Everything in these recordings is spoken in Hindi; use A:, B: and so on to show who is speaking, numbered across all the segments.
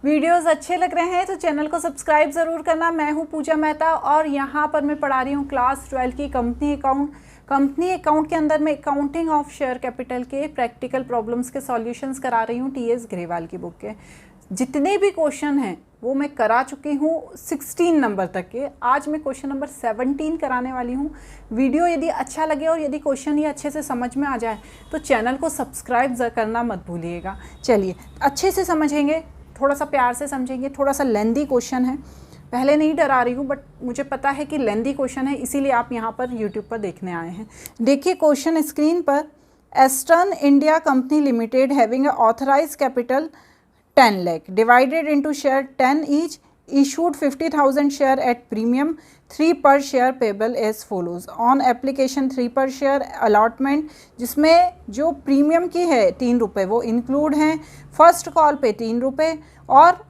A: वीडियोस अच्छे लग रहे हैं तो चैनल को सब्सक्राइब ज़रूर करना। मैं हूं पूजा मेहता और यहाँ पर मैं पढ़ा रही हूँ क्लास 12 की कंपनी अकाउंट के अंदर मैं अकाउंटिंग ऑफ शेयर कैपिटल के प्रैक्टिकल प्रॉब्लम्स के सॉल्यूशंस करा रही हूँ टीएस ग्रेवाल की बुक के। जितने भी क्वेश्चन हैं वो मैं करा चुकी हूँ 16 नंबर तक के। आज मैं क्वेश्चन नंबर 17 कराने वाली हूँ। वीडियो यदि अच्छा लगे और यदि क्वेश्चन ये अच्छे से समझ में आ जाए तो चैनल को सब्सक्राइब करना मत भूलिएगा। चलिए अच्छे से समझेंगे, थोड़ा सा प्यार से समझेंगे। थोड़ा सा लेंदी क्वेश्चन है, पहले नहीं डरा रही हूँ बट मुझे पता है कि लेंदी क्वेश्चन है, इसीलिए आप यहाँ पर यूट्यूब पर देखने आए हैं। देखिए क्वेश्चन स्क्रीन पर। Eastern India company limited having authorise capital 10 lakh divided into share 10 each, issued 50,000 share at premium 3 per share payable as follows. On application 3 per share allotment, जिसमें जो प्रीमियम की है 3 रुपये वो इंक्लूड हैं, फर्स्ट कॉल पे 3 रुपये, और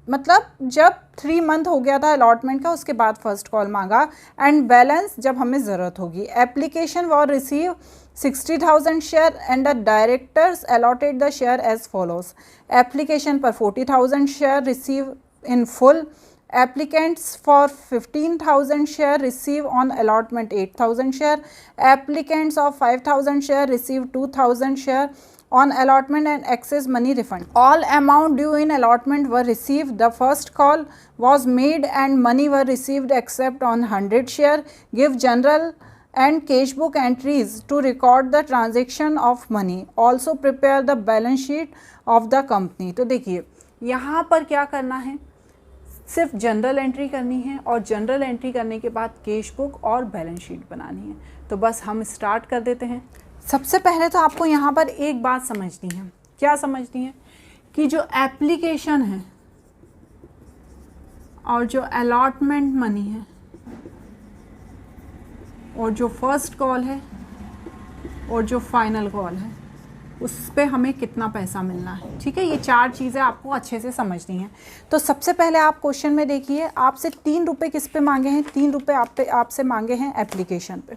A: मतलब जब 3 मंथ हो गया था अलॉटमेंट का उसके बाद फर्स्ट कॉल मांगा, एंड बैलेंस जब हमें ज़रूरत होगी। Application were receive 60,000 share and the directors allotted the share as follows. Application पर 40,000 share receive in full. Applicants for 15,000 share receive on allotment 8,000 share. Applicants of 5,000 share receive 2,000 share on allotment and excess money refund. All amount due in allotment were received. The first call was made and money were received except on 100 share. Give general and cash book entries to record the transaction of money. Also prepare the balance sheet of the company. तो देखिए यहाँ पर क्या करना है, सिर्फ जनरल एंट्री करनी है और जनरल एंट्री करने के बाद कैश बुक और बैलेंस शीट बनानी है। तो बस हम स्टार्ट कर देते हैं। सबसे पहले तो आपको यहाँ पर एक बात समझनी है। क्या समझनी है? कि जो एप्लीकेशन है और जो अलॉटमेंट मनी है और जो फर्स्ट कॉल है और जो फाइनल कॉल है उस पे हमें कितना पैसा मिलना है। ठीक है, ये 4 चीज़ें आपको अच्छे से समझनी है। तो सबसे पहले आप क्वेश्चन में देखिए, आपसे 3 रुपये किस पे मांगे हैं? 3 रुपये आपसे मांगे हैं एप्लीकेशन पे,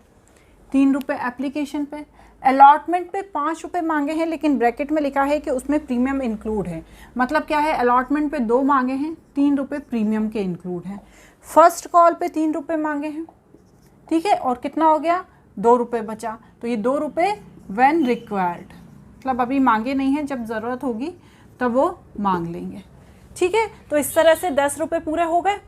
A: 3 रुपये एप्लीकेशन पे। अलॉटमेंट पे 5 रुपये मांगे हैं, लेकिन ब्रैकेट में लिखा है कि उसमें प्रीमियम इंक्लूड है। मतलब क्या है, अलॉटमेंट पे 2 मांगे हैं, 3 रुपये प्रीमियम के इंक्लूड हैं। फर्स्ट कॉल पे 3 रुपये मांगे हैं, ठीक है, और कितना हो गया? 2 रुपये बचा। तो ये 2 रुपये व्हेन रिक्वायर्ड, मतलब अभी मांगे नहीं हैं, जब ज़रूरत होगी तब वो मांग लेंगे। ठीक है, तो इस तरह से 10 रुपये पूरे हो गए।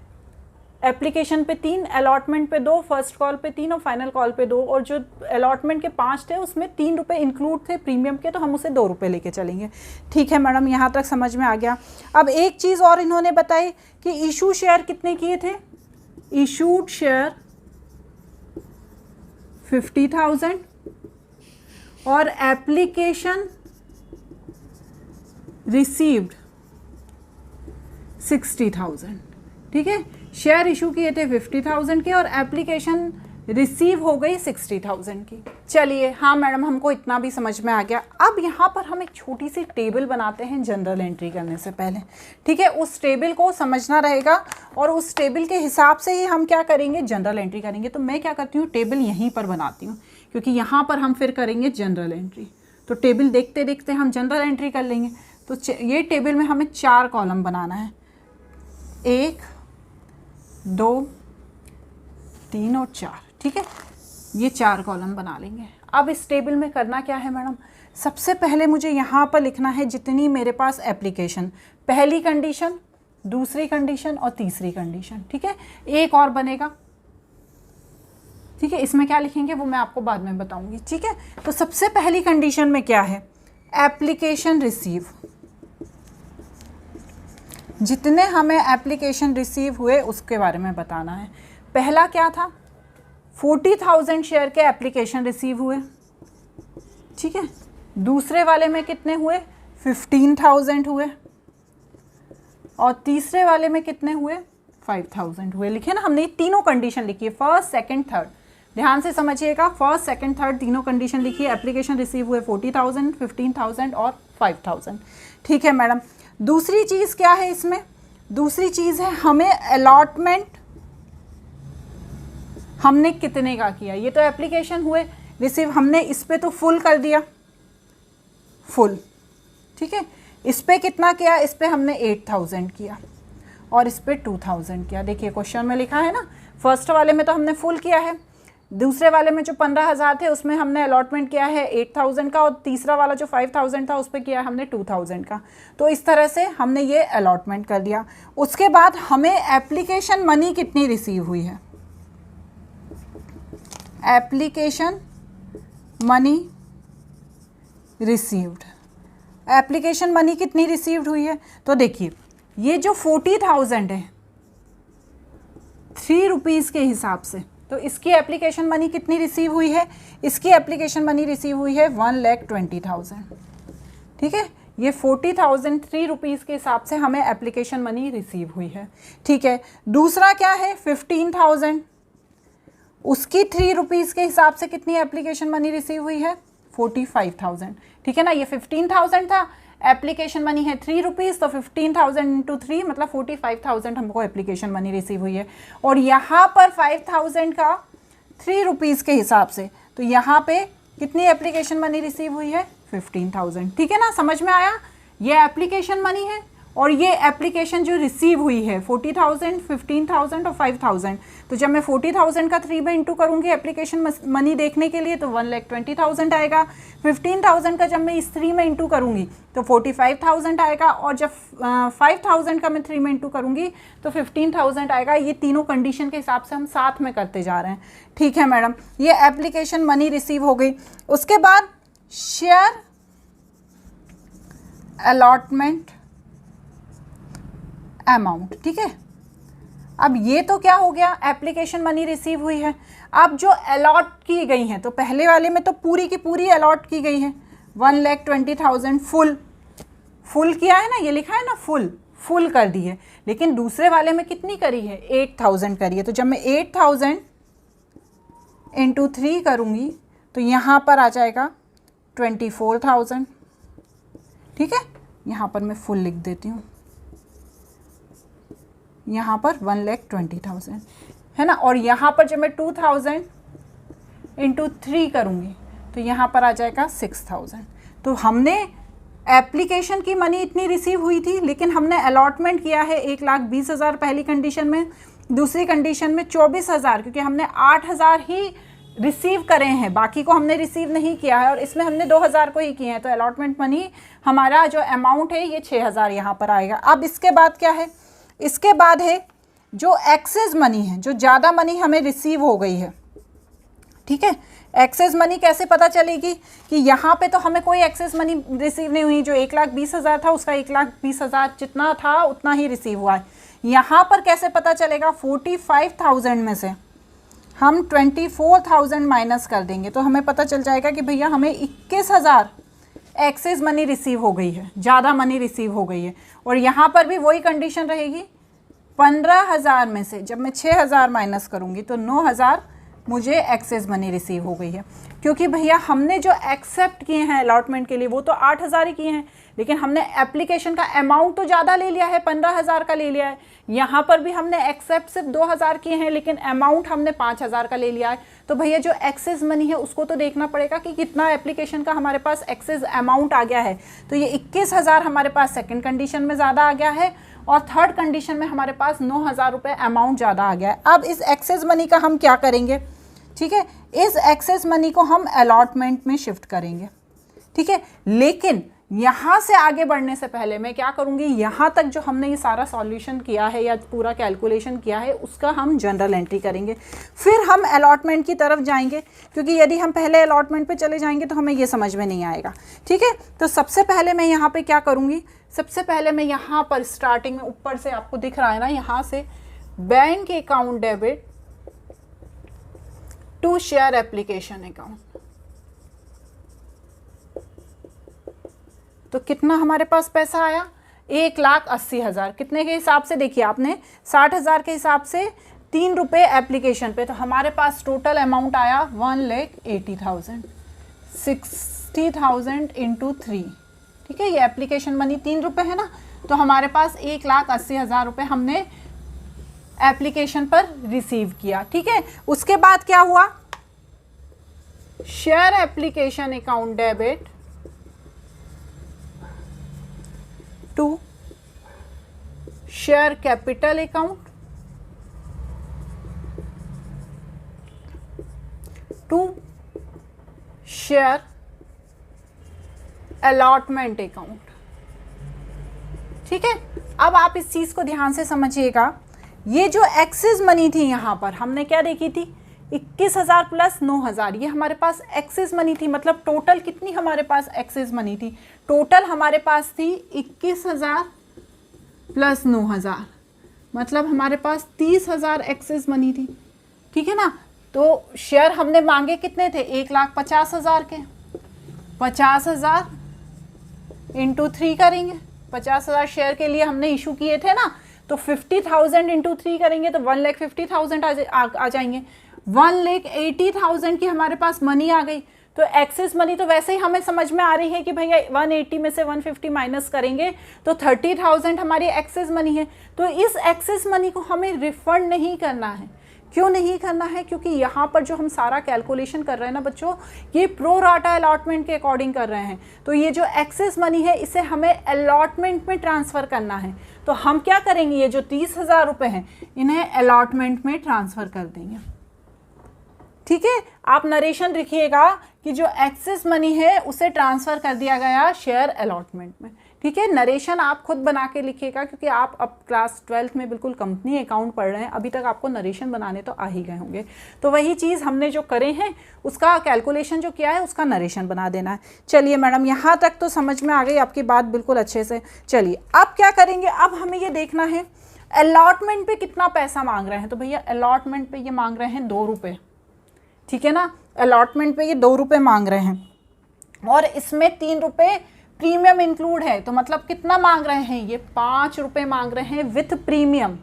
A: एप्लीकेशन पे 3, अलॉटमेंट पे 2, फर्स्ट कॉल पे 3 और फाइनल कॉल पे 2, और जो अलॉटमेंट के 5 थे उसमें 3 रुपये इंक्लूड थे प्रीमियम के, तो हम उसे 2 रुपये लेके चलेंगे। ठीक है मैडम, यहाँ तक समझ में आ गया। अब एक चीज़ और इन्होंने बताई कि इशू शेयर कितने किए थे? इशूड शेयर 50,000 और एप्लीकेशन रिसीव्ड 60,000। ठीक है, शेयर इशू किए थे 50,000 के और एप्लीकेशन रिसीव हो गई 60,000 की। चलिए, हाँ मैडम हमको इतना भी समझ में आ गया। अब यहाँ पर हम एक छोटी सी टेबल बनाते हैं जनरल एंट्री करने से पहले। ठीक है, उस टेबल को समझना रहेगा और उस टेबल के हिसाब से ही हम क्या करेंगे, जनरल एंट्री करेंगे। तो मैं क्या करती हूँ, टेबल यहीं पर बनाती हूँ, क्योंकि यहाँ पर हम फिर करेंगे जनरल एंट्री। तो टेबल देखते देखते हम जनरल एंट्री कर लेंगे। तो ये टेबल में हमें 4 कॉलम बनाना है, 1, 2, 3 और 4। ठीक है, ये 4 कॉलम बना लेंगे। अब इस टेबल में करना क्या है मैडम, सबसे पहले मुझे यहाँ पर लिखना है जितनी मेरे पास एप्लीकेशन, पहली कंडीशन, दूसरी कंडीशन और तीसरी कंडीशन। ठीक है, एक और बनेगा। ठीक है, इसमें क्या लिखेंगे वो मैं आपको बाद में बताऊंगी। ठीक है, तो सबसे पहली कंडीशन में क्या है, एप्लीकेशन रिसीव। जितने हमें एप्लीकेशन रिसीव हुए उसके बारे में बताना है। पहला क्या था, 40,000 शेयर के एप्लीकेशन रिसीव हुए। ठीक है, दूसरे वाले में कितने हुए, 15,000 हुए, और तीसरे वाले में कितने हुए, 5,000 हुए। लिखे ना हमने, तीनों कंडीशन लिखी है, फर्स्ट सेकंड थर्ड। ध्यान से समझिएगा, फर्स्ट सेकंड थर्ड तीनों कंडीशन लिखी है। एप्लीकेशन रिसीव हुए 40,000, 15,000 और 5,000। ठीक है मैडम, दूसरी चीज़ क्या है इसमें, दूसरी चीज़ है हमें अलॉटमेंट हमने कितने का किया। ये तो एप्लीकेशन हुए रिसीव, हमने इस पे तो फुल कर दिया, फुल। ठीक है, इस पे कितना किया, इस पे हमने 8000 किया और इस पे 2000 किया। देखिए क्वेश्चन में लिखा है ना, फर्स्ट वाले में तो हमने फुल किया है, दूसरे वाले में जो 15,000 थे उसमें हमने अलॉटमेंट किया है 8000 का, और तीसरा वाला जो 5000 था उस पर किया हमने 2000 का। तो इस तरह से हमने ये अलॉटमेंट कर दिया। उसके बाद हमें एप्लीकेशन मनी कितनी रिसीव हुई है, application money received, application money कितनी रिसीव्ड हुई है। तो देखिए ये जो 40,000 है 3 रुपीज़ के हिसाब से, तो इसकी एप्लीकेशन मनी कितनी रिसीव हुई है, इसकी एप्लीकेशन मनी रिसीव हुई है 1,20,000। ठीक है, ये 40,000 3 रुपीज़ के हिसाब से हमें एप्लीकेशन मनी रिसीव हुई है। ठीक है, दूसरा क्या है 15,000, उसकी 3 रुपीज़ के हिसाब से कितनी एप्लीकेशन मनी रिसीव हुई है 45,000। ठीक है ना, ये 15,000 था, एप्लीकेशन मनी है 3 रुपीज़, तो 15,000 इंटू 3 मतलब 45,000 हमको एप्लीकेशन मनी रिसीव हुई है। और यहाँ पर 5,000 का 3 रुपीज़ के हिसाब से, तो यहाँ पे कितनी एप्लीकेशन मनी रिसीव हुई है 15,000। ठीक है ना, समझ में आया, ये एप्लीकेशन मनी है और ये एप्लीकेशन जो रिसीव हुई है 40,000, 15,000 और 5,000। तो जब मैं 40,000 का 3 में इंटू करूँगी एप्लीकेशन मनी देखने के लिए तो 1,20,000 आएगा। 15,000 का जब मैं इस 3 में इंटू करूँगी तो 45,000 आएगा, और जब 5,000 का मैं 3 में इंटू करूँगी तो 15,000 आएगा। ये तीनों कंडीशन के हिसाब से हम साथ में करते जा रहे हैं। ठीक है मैडम, ये एप्लीकेशन मनी रिसीव हो गई। उसके बाद शेयर अलॉटमेंट अमाउंट। ठीक है, अब ये तो क्या हो गया, एप्लीकेशन मनी रिसीव हुई है। अब जो अलॉट की गई हैं, तो पहले वाले में तो पूरी की पूरी अलॉट की गई है 1,20,000 फुल किया है ना, ये लिखा है ना फुल कर दी है। लेकिन दूसरे वाले में कितनी करी है 8,000 करी है। तो जब मैं 8,000 इंटू 3 करूँगी तो यहाँ पर आ जाएगा 24,000। ठीक है, यहाँ पर मैं फुल लिख देती हूँ, यहाँ पर 1,20,000 है ना, और यहाँ पर जब मैं 2,000 इंटू 3 करूँगी तो यहाँ पर आ जाएगा 6,000। तो हमने एप्लीकेशन की मनी इतनी रिसीव हुई थी, लेकिन हमने अलॉटमेंट किया है 1,20,000 पहली कंडीशन में, दूसरी कंडीशन में 24,000, क्योंकि हमने 8,000 ही रिसीव करे हैं, बाकी को हमने रिसीव नहीं किया है, और इसमें हमने 2,000 को ही किए हैं। तो अलॉटमेंट मनी हमारा जो अमाउंट है ये 6,000 यहाँ पर आएगा। अब इसके बाद क्या है, इसके बाद है जो एक्सेस मनी है, जो ज़्यादा मनी हमें रिसीव हो गई है। ठीक है, एक्सेस मनी कैसे पता चलेगी कि यहाँ पे तो हमें कोई एक्सेस मनी रिसीव नहीं हुई, जो 1,20,000 था उसका 1,20,000 जितना था उतना ही रिसीव हुआ है। यहाँ पर कैसे पता चलेगा, 45,000 में से हम 24,000 माइनस कर देंगे तो हमें पता चल जाएगा कि भैया हमें 21,000 एक्सेस मनी रिसीव हो गई है, ज़्यादा मनी रिसीव हो गई है। और यहाँ पर भी वही कंडीशन रहेगी, 15,000 में से जब मैं 6,000 माइनस करूँगी तो 9,000 मुझे एक्सेस मनी रिसीव हो गई है। क्योंकि भैया हमने जो एक्सेप्ट किए हैं अलॉटमेंट के लिए वो तो 8,000 ही किए हैं, लेकिन हमने एप्लीकेशन का अमाउंट तो ज़्यादा ले लिया है, 15,000 का ले लिया है। यहाँ पर भी हमने एक्सेप्ट सिर्फ 2,000 किए हैं, लेकिन अमाउंट हमने 5,000 का ले लिया है। तो भैया जो एक्सेस मनी है उसको तो देखना पड़ेगा कि कितना एप्लीकेशन का हमारे पास एक्सेस अमाउंट आ गया है। तो ये 21,000 हमारे पास सेकेंड कंडीशन में ज़्यादा आ गया है, और थर्ड कंडीशन में हमारे पास 9,000 रुपये अमाउंट ज़्यादा आ गया है। अब इस एक्सेस मनी का हम क्या करेंगे, ठीक है, इस एक्सेस मनी को हम अलॉटमेंट में शिफ्ट करेंगे। ठीक है, लेकिन यहाँ से आगे बढ़ने से पहले मैं क्या करूँगी, यहाँ तक जो हमने ये सारा सॉल्यूशन किया है या पूरा कैलकुलेशन किया है उसका हम जनरल एंट्री करेंगे, फिर हम अलॉटमेंट की तरफ जाएंगे। क्योंकि यदि हम पहले अलॉटमेंट पे चले जाएंगे तो हमें ये समझ में नहीं आएगा। ठीक है, तो सबसे पहले मैं यहाँ पे क्या करूँगी, सबसे पहले मैं यहाँ पर स्टार्टिंग में ऊपर से आपको दिख रहा है ना, यहाँ से bank account debit to share application account, तो कितना हमारे पास पैसा आया 1,80,000। कितने के हिसाब से, देखिए आपने 60,000 के हिसाब से 3 रुपये एप्लीकेशन पे, तो हमारे पास टोटल अमाउंट आया 1,80,000, 60,000 इंटू 3। ठीक है, ये एप्लीकेशन मनी 3 रुपये है ना, तो हमारे पास 1,80,000 रुपये हमने एप्लीकेशन पर रिसीव किया। ठीक है, उसके बाद क्या हुआ, share application account debit share capital account, to share allotment account. ठीक है, अब आप इस चीज को ध्यान से समझिएगा। ये जो एक्सेस मनी थी यहां पर हमने क्या देखी थी, 21,000 प्लस 9,000, ये हमारे पास एक्सेस मनी थी। मतलब टोटल कितनी हमारे पास एक्सेस मनी थी, टोटल हमारे पास थी 21,000 प्लस 9,000, मतलब हमारे पास 30,000 एक्सेस मनी थी। ठीक है ना, तो शेयर हमने मांगे कितने थे, 1,50,000 के, 50,000 इंटू 3 करेंगे, 50,000 शेयर के लिए हमने इशू किए थे ना, तो 50,000 इंटू 3 करेंगे तो 1,50,000 आ जाएंगे। 1,80,000 की हमारे पास मनी आ गई। तो एक्सेस मनी तो वैसे ही हमें समझ में आ रही है कि भैया 180 में से 150 माइनस करेंगे तो 30,000 हमारी एक्सेस मनी है। तो इस एक्सेस मनी को हमें रिफंड नहीं करना है। क्यों नहीं करना है, क्योंकि यहाँ पर जो हम सारा कैलकुलेशन कर रहे हैं ना बच्चों, ये प्रो राटा अलॉटमेंट के अकॉर्डिंग कर रहे हैं। तो ये जो एक्सेस मनी है इसे हमें अलॉटमेंट में ट्रांसफ़र करना है। तो हम क्या करेंगे, ये जो 30,000 रुपये हैं इन्हें अलॉटमेंट में ट्रांसफ़र कर देंगे। ठीक है, आप नरेशन लिखिएगा कि जो एक्सेस मनी है उसे ट्रांसफ़र कर दिया गया शेयर अलॉटमेंट में। ठीक है, नरेशन आप खुद बना के लिखिएगा, क्योंकि आप अब क्लास 12th में बिल्कुल कंपनी अकाउंट पढ़ रहे हैं, अभी तक आपको नरेशन बनाने तो आ ही गए होंगे। तो वही चीज़ हमने जो करे हैं उसका कैलकुलेशन जो किया है उसका नरेशन बना देना है। चलिए मैडम, यहाँ तक तो समझ में आ गई आपकी बात बिल्कुल अच्छे से। चलिए अब क्या करेंगे, अब हमें ये देखना है अलॉटमेंट पे कितना पैसा मांग रहे हैं। तो भैया अलॉटमेंट पे ये मांग रहे हैं 2 रुपये। ठीक है ना, अलॉटमेंट पे ये 2 रुपये मांग रहे हैं और इसमें 3 रुपये प्रीमियम इंक्लूड है। तो मतलब कितना मांग रहे हैं, ये 5 रुपये मांग रहे हैं विथ प्रीमियम।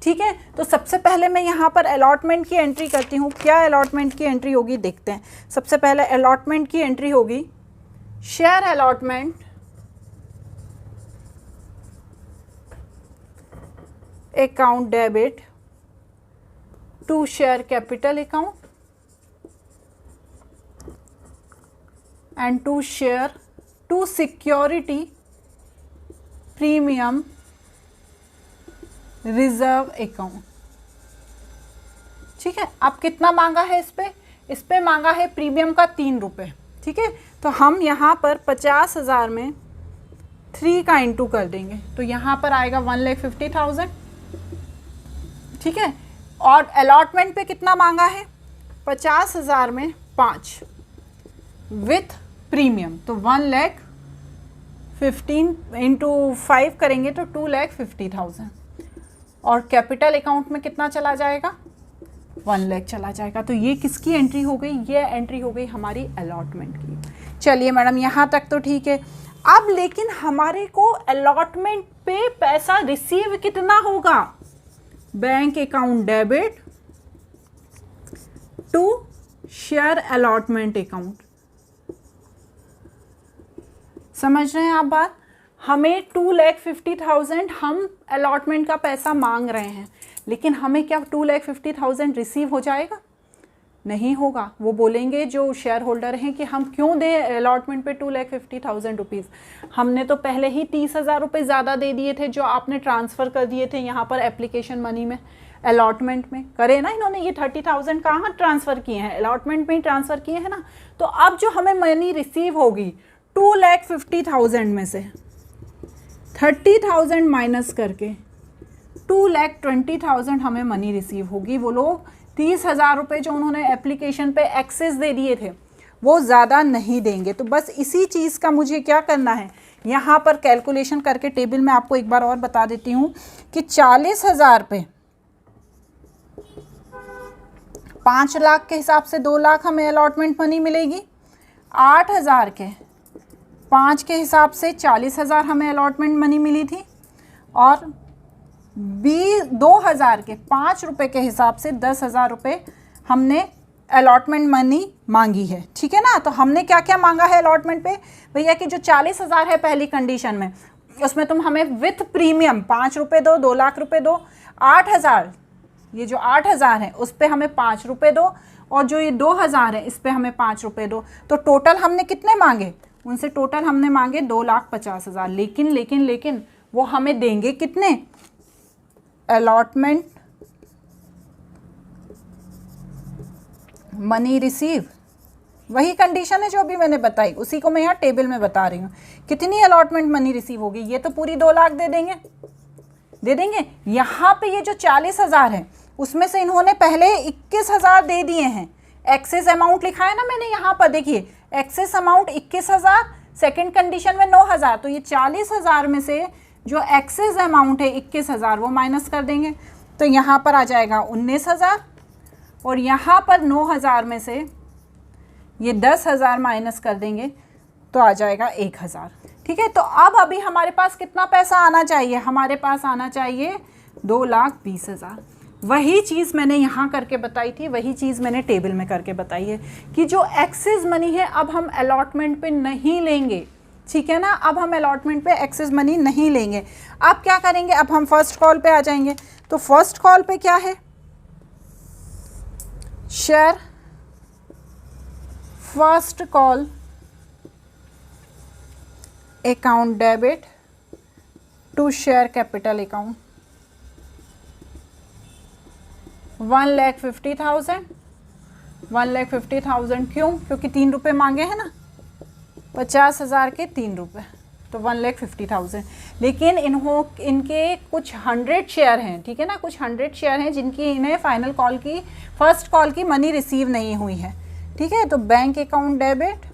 A: ठीक है, तो सबसे पहले मैं यहाँ पर अलॉटमेंट की एंट्री करती हूँ। क्या अलॉटमेंट की एंट्री होगी देखते हैं। सबसे पहले अलॉटमेंट की एंट्री होगी share allotment account debit to share capital account and to share to security premium reserve account। ठीक है, अब कितना मांगा है इस पे मांगा है प्रीमियम का 3 रुपये। ठीक है, तो हम यहाँ पर 50,000 में 3 का इंटू कर देंगे तो यहाँ पर आएगा 1,50,000। ठीक है, और अलॉटमेंट पे कितना मांगा है, 50,000 में 5 विथ प्रीमियम, तो 1,15,000 इंटू 5 करेंगे तो 2,50,000। और कैपिटल अकाउंट में कितना चला जाएगा, 1 लाख चला जाएगा। तो ये किसकी एंट्री हो गई, ये एंट्री हो गई हमारी अलॉटमेंट की। चलिए मैडम, यहाँ तक तो ठीक है। अब लेकिन हमारे को अलॉटमेंट पे पैसा रिसीव कितना होगा, bank account debit to share allotment account. समझ रहे हैं आप बात, हमें 2,50,000 हम अलॉटमेंट का पैसा मांग रहे हैं, लेकिन हमें क्या 2,50,000 रिसीव हो जाएगा, नहीं होगा। वो बोलेंगे जो शेयर होल्डर हैं कि हम क्यों दें अलॉटमेंट पे 2,50,000 रुपीज़, हमने तो पहले ही 30,000 रुपये ज़्यादा दे दिए थे जो आपने ट्रांसफ़र कर दिए थे यहाँ पर एप्लीकेशन मनी में, अलॉटमेंट में करे ना इन्होंने। ये 30,000 कहाँ ट्रांसफ़र किए हैं, अलॉटमेंट में ही ट्रांसफ़र किए हैं ना। तो अब जो हमें मनी रिसीव होगी 2,50,000 में से 30,000 माइनस करके 2,20,000 हमें मनी रिसीव होगी। वो लोग 30,000 रुपये जो उन्होंने एप्लीकेशन पे एक्सेस दे दिए थे वो ज़्यादा नहीं देंगे। तो बस इसी चीज़ का मुझे क्या करना है, यहाँ पर कैलकुलेशन करके टेबल में आपको एक बार और बता देती हूँ कि 40,000 पे 5 लाख के हिसाब से 2 लाख हमें अलॉटमेंट मनी मिलेगी। 8,000 के 5 के हिसाब से 40,000 हमें अलॉटमेंट मनी मिली थी। और 2,000 के 5 रुपये के हिसाब से 10,000 रुपये हमने अलॉटमेंट मनी मांगी है। ठीक है ना, तो हमने क्या क्या मांगा है अलॉटमेंट पे, भैया कि जो 40,000 है पहली कंडीशन में, उसमें तुम हमें विथ प्रीमियम 5 रुपये दो, 2 लाख रुपए दो। 8,000, ये जो 8,000 है उस पर हमें 5 रुपये दो, और जो ये 2,000 है इस पर हमें 5 रुपये दो। तो टोटल हमने कितने मांगे, उनसे टोटल हमने मांगे 2,50,000। लेकिन वो हमें देंगे कितने, अलॉटमेंट मनी रिसीव, वही कंडीशन है जो अभी मैंने बताई, उसी को मैं यहाँ टेबल में बता रही हूँ। कितनी अलॉटमेंट मनी रिसीव होगी, ये तो पूरी 2 लाख दे देंगे। यहाँ पे ये जो 40,000 है उसमें से इन्होंने पहले 21,000 दे दिए हैं। एक्सेस अमाउंट लिखा है ना मैंने यहाँ पर, देखिए एक्सेस अमाउंट 21,000, सेकेंड कंडीशन में 9,000, तो ये 40,000 में से जो एक्सेस अमाउंट है 21,000 वो माइनस कर देंगे, तो यहाँ पर आ जाएगा 19,000, और यहाँ पर 9,000 में से ये 10,000 माइनस कर देंगे तो आ जाएगा 1,000। ठीक है, तो अब अभी हमारे पास कितना पैसा आना चाहिए, हमारे पास आना चाहिए 2,20,000। वही चीज़ मैंने यहाँ करके बताई थी, वही चीज़ मैंने टेबल में करके बताई है कि जो एक्सेस मनी है अब हम अलॉटमेंट पे नहीं लेंगे। ठीक है ना, अब हम अलॉटमेंट पे एक्सेस मनी नहीं लेंगे। अब क्या करेंगे, अब हम फर्स्ट कॉल पे आ जाएंगे। तो फर्स्ट कॉल पे क्या है, share first call account debit to share capital account 1,50,000। 1,50,000 क्यों, क्योंकि 3 रुपये मांगे हैं ना, 50,000 के 3 रुपये, तो 1,50,000। लेकिन इनके कुछ 100 शेयर हैं, ठीक है ना, कुछ 100 शेयर हैं जिनकी इन्हें फाइनल कॉल की, फर्स्ट कॉल की मनी रिसीव नहीं हुई है। ठीक है, तो bank account debit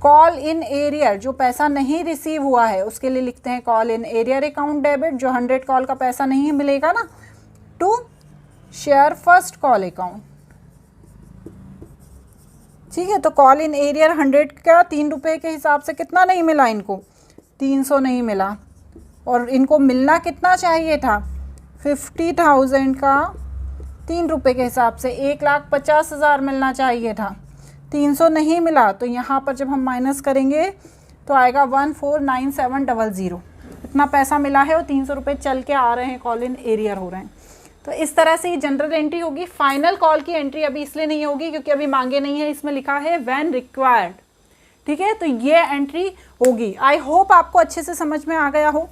A: call in arrear, जो पैसा नहीं रिसीव हुआ है उसके लिए लिखते हैं call in arrear account debit, जो 100 कॉल का पैसा नहीं मिलेगा ना, to share first call account. ठीक है, तो कॉल इन एरियर 100 का 3 रुपये के हिसाब से कितना नहीं मिला इनको, 300 नहीं मिला, और इनको मिलना कितना चाहिए था, 50,000 का 3 रुपये के हिसाब से 1,50,000 मिलना चाहिए था, 300 नहीं मिला। तो यहाँ पर जब हम माइनस करेंगे तो आएगा 1,49,700। इतना पैसा मिला है और 300 रुपये चल के आ रहे हैं, कॉल इन एरियर हो रहे हैं। तो इस तरह से ये जनरल एंट्री होगी। फाइनल कॉल की एंट्री अभी इसलिए नहीं होगी क्योंकि अभी मांगे नहीं है, इसमें लिखा है व्हेन रिक्वायर्ड। ठीक है, तो ये एंट्री होगी। आई होप आपको अच्छे से समझ में आ गया हो,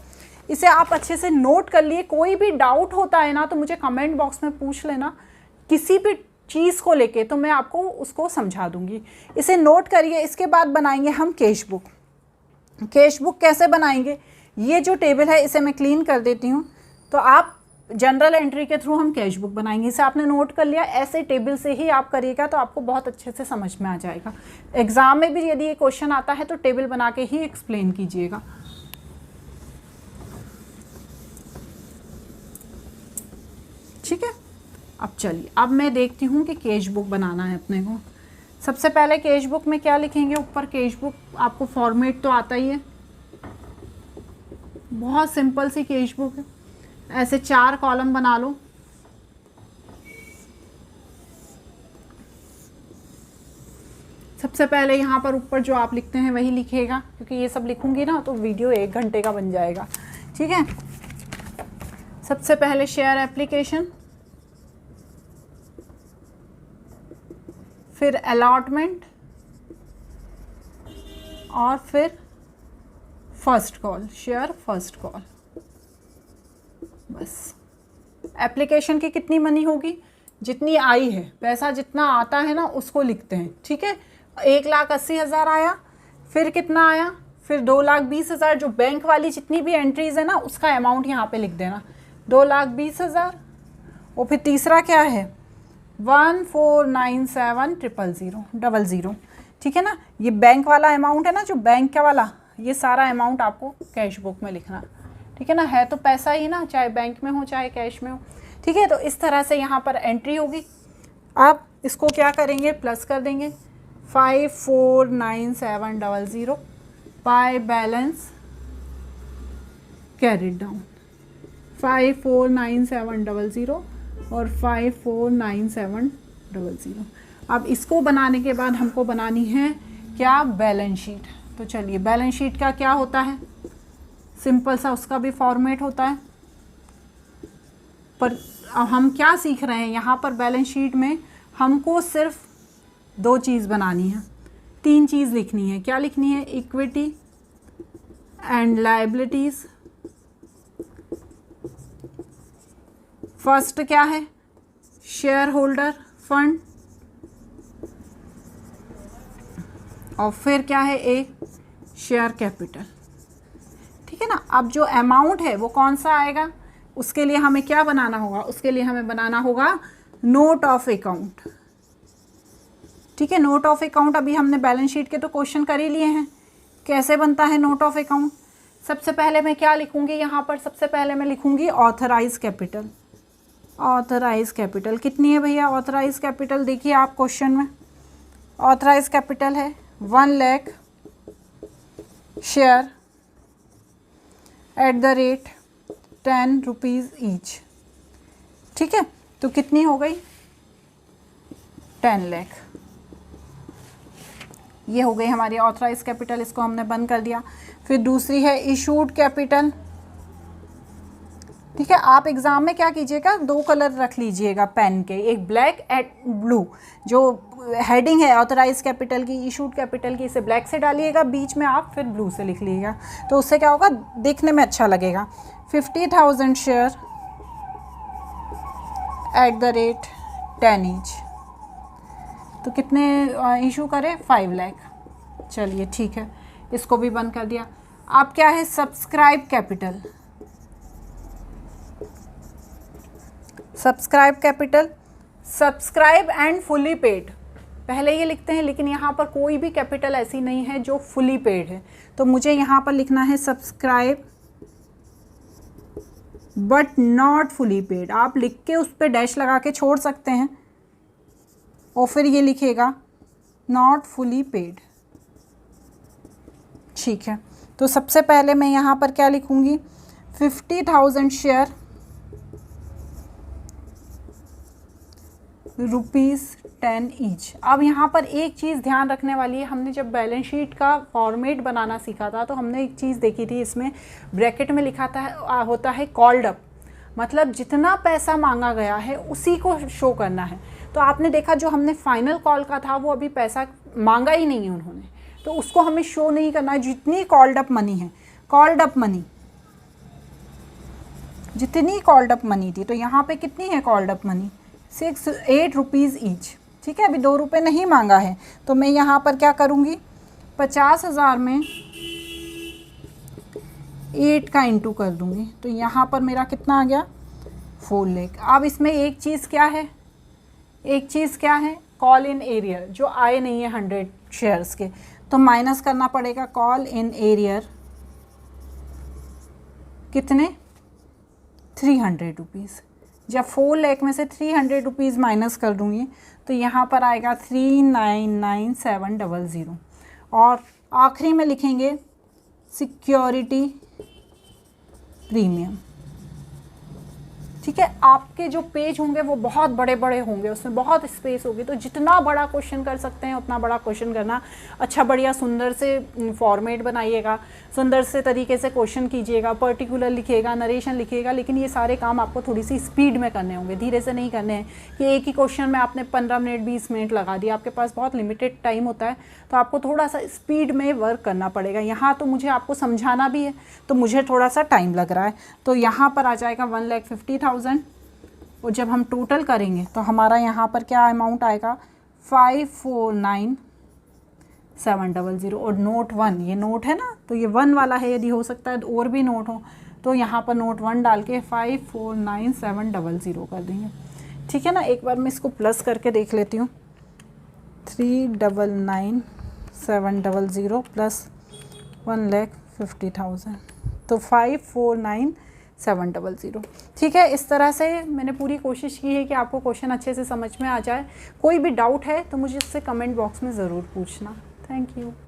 A: इसे आप अच्छे से नोट कर लिए। कोई भी डाउट होता है ना तो मुझे कमेंट बॉक्स में पूछ लेना किसी भी चीज़ को लेके, तो मैं आपको उसको समझा दूंगी। इसे नोट करिए। इसके बाद बनाएंगे हम कैश बुक। कैश बुक कैसे बनाएंगे, ये जो टेबल है इसे मैं क्लीन कर देती हूँ, तो आप जनरल एंट्री के थ्रू हम कैश बुक बनाएंगे। इसे आपने नोट कर लिया, ऐसे टेबल से ही आप करिएगा तो आपको बहुत अच्छे से समझ में आ जाएगा। एग्जाम में भी यदि ये क्वेश्चन आता है तो टेबल बना के ही एक्सप्लेन कीजिएगा। ठीक है, अब चलिए, अब मैं देखती हूँ कि कैश बुक बनाना है अपने को। सबसे पहले कैश बुक में क्या लिखेंगे, ऊपर कैश बुक आपको फॉर्मेट तो आता ही है, बहुत सिंपल सी कैश बुक है। ऐसे 4 कॉलम बना लो। सबसे पहले यहाँ पर ऊपर जो आप लिखते हैं वही लिखिएगा, क्योंकि ये सब लिखूंगी ना तो वीडियो 1 घंटे का बन जाएगा। ठीक है, सबसे पहले शेयर एप्लीकेशन, फिर अलॉटमेंट, और फिर first call, share first call. बस एप्लीकेशन की कितनी मनी होगी, जितनी आई है, पैसा जितना आता है ना उसको लिखते हैं। ठीक है, 1,80,000 आया, फिर कितना आया, फिर 2,20,000, जो बैंक वाली जितनी भी एंट्रीज है ना उसका अमाउंट यहाँ पे लिख देना, 2,20,000। और फिर तीसरा क्या है, 1,49,700। ठीक है ना, ये बैंक वाला अमाउंट है ना, जो बैंक का वाला, ये सारा अमाउंट आपको कैश बुक में लिखना। ठीक है ना, है तो पैसा ही ना, चाहे बैंक में हो चाहे कैश में हो। ठीक है, तो इस तरह से यहाँ पर एंट्री होगी। आप इसको क्या करेंगे, प्लस कर देंगे, 5,49,700 बाय बैलेंस कैरिड डाउन, 5,49,700 और 5,49,700। अब इसको बनाने के बाद हमको बनानी है क्या, बैलेंस शीट। तो चलिए, बैलेंस शीट का क्या होता है, सिंपल सा उसका भी फॉर्मेट होता है। पर हम क्या सीख रहे हैं यहाँ पर, बैलेंस शीट में हमको सिर्फ 2 चीज़ बनानी है, 3 चीज़ लिखनी है। क्या लिखनी है, इक्विटी एंड लायबिलिटीज़ फर्स्ट क्या है, शेयर होल्डर फंड, और फिर क्या है, एक शेयर कैपिटल। ठीक है ना। अब जो अमाउंट है वो कौन सा आएगा, उसके लिए हमें क्या बनाना होगा, उसके लिए हमें बनाना होगा नोट ऑफ अकाउंट। ठीक है, नोट ऑफ अकाउंट अभी हमने बैलेंस शीट के तो क्वेश्चन कर ही लिए हैं। कैसे बनता है नोट ऑफ अकाउंट, सबसे पहले मैं क्या लिखूंगी यहाँ पर, सबसे पहले मैं लिखूंगी ऑथराइज कैपिटल। ऑथराइज कैपिटल कितनी है भैया, ऑथराइज कैपिटल देखिए आप क्वेश्चन में, ऑथराइज कैपिटल है 1 lakh share at the rate 10 rupees each. ठीक है, तो कितनी हो गई, 10 लाख। ये हो गई हमारी ऑथराइज कैपिटल, इसको हमने बंद कर दिया। फिर दूसरी है इशूड कैपिटल। ठीक है, आप एग्जाम में क्या कीजिएगा, 2 कलर रख लीजिएगा पेन के, एक ब्लैक एंड ब्लू। जो हेडिंग है ऑथराइज कैपिटल की, इशूड कैपिटल की, इसे ब्लैक से डालिएगा, बीच में आप फिर ब्लू से लिख लीजिएगा, तो उससे क्या होगा, देखने में अच्छा लगेगा। 50,000 share at the rate 10 each, तो कितने इशू करें, 5 लाख। चलिए ठीक है, इसको भी बंद कर दिया। अब क्या है, subscribe capital. Subscribe capital, subscribe and fully paid, पहले ये लिखते हैं, लेकिन यहाँ पर कोई भी कैपिटल ऐसी नहीं है जो फुली पेड है, तो मुझे यहाँ पर लिखना है subscribe but not fully paid. आप लिख के उस पर डैश लगा के छोड़ सकते हैं, और फिर ये लिखेगा नॉट फुली पेड। ठीक है, तो सबसे पहले मैं यहाँ पर क्या लिखूँगी, 50,000 शेयर ₹10 ईच। अब यहाँ पर एक चीज़ ध्यान रखने वाली है, हमने जब बैलेंस शीट का फॉर्मेट बनाना सीखा था तो हमने एक चीज़ देखी थी, इसमें ब्रैकेट में लिखा था होता है कॉल्ड अप, मतलब जितना पैसा मांगा गया है उसी को शो करना है। तो आपने देखा जो हमने फाइनल कॉल का था वो अभी पैसा मांगा ही नहीं है उन्होंने, तो उसको हमें शो नहीं करना है। जितनी कॉल्ड अप मनी है, कॉल्ड अप मनी जितनी कॉल्ड अप मनी थी, तो यहाँ पे कितनी है called up money, 8 rupees each. ठीक है, अभी 2 रुपये नहीं मांगा है, तो मैं यहाँ पर क्या करूँगी, 50,000 में 8 का इंटू कर दूँगी, तो यहाँ पर मेरा कितना आ गया, 4 लाख। अब इसमें एक चीज़ क्या है, कॉल इन एरियर, जो आए नहीं है 100 शेयर्स के, तो माइनस करना पड़ेगा कॉल इन एरियर, कितने, 300 रुपीज़। जब 4 लाख में से 300 रुपीज़ माइनस कर दूँगी तो यहाँ पर आएगा 399,700, और आखिरी में लिखेंगे सिक्योरिटी प्रीमियम। ठीक है, आपके जो पेज होंगे वो बहुत बड़े बड़े होंगे, उसमें बहुत स्पेस होगी, तो जितना बड़ा क्वेश्चन कर सकते हैं उतना बड़ा क्वेश्चन करना। अच्छा बढ़िया सुंदर से फॉर्मेट बनाइएगा, सुंदर से तरीके से क्वेश्चन कीजिएगा, पर्टिकुलर लिखिएगा, नरेशन लिखिएगा, लेकिन ये सारे काम आपको थोड़ी सी स्पीड में करने होंगे, धीरे से नहीं करने हैं कि एक ही क्वेश्चन में आपने 15 मिनट 20 मिनट लगा दिया, आपके पास बहुत लिमिटेड टाइम होता है, तो आपको थोड़ा सा स्पीड में वर्क करना पड़ेगा। यहाँ तो मुझे आपको समझाना भी है, तो मुझे थोड़ा सा टाइम लग रहा है, तो यहाँ पर आ जाएगा 1,50,000, और जब हम टोटल करेंगे तो हमारा यहाँ पर क्या अमाउंट आएगा, 549,700। और नोट 1, ये नोट है ना, तो ये 1 वाला है, यदि हो सकता है तो और भी नोट हो, तो यहाँ पर नोट 1 डाल के 549,700 कर देंगे। ठीक है ना, एक बार मैं इसको प्लस करके देख लेती हूँ, 399,700 प्लस 1,50,000, तो 549,700। ठीक है, इस तरह से मैंने पूरी कोशिश की है कि आपको क्वेश्चन अच्छे से समझ में आ जाए। कोई भी डाउट है तो मुझे इससे कमेंट बॉक्स में ज़रूर पूछना। Thank you.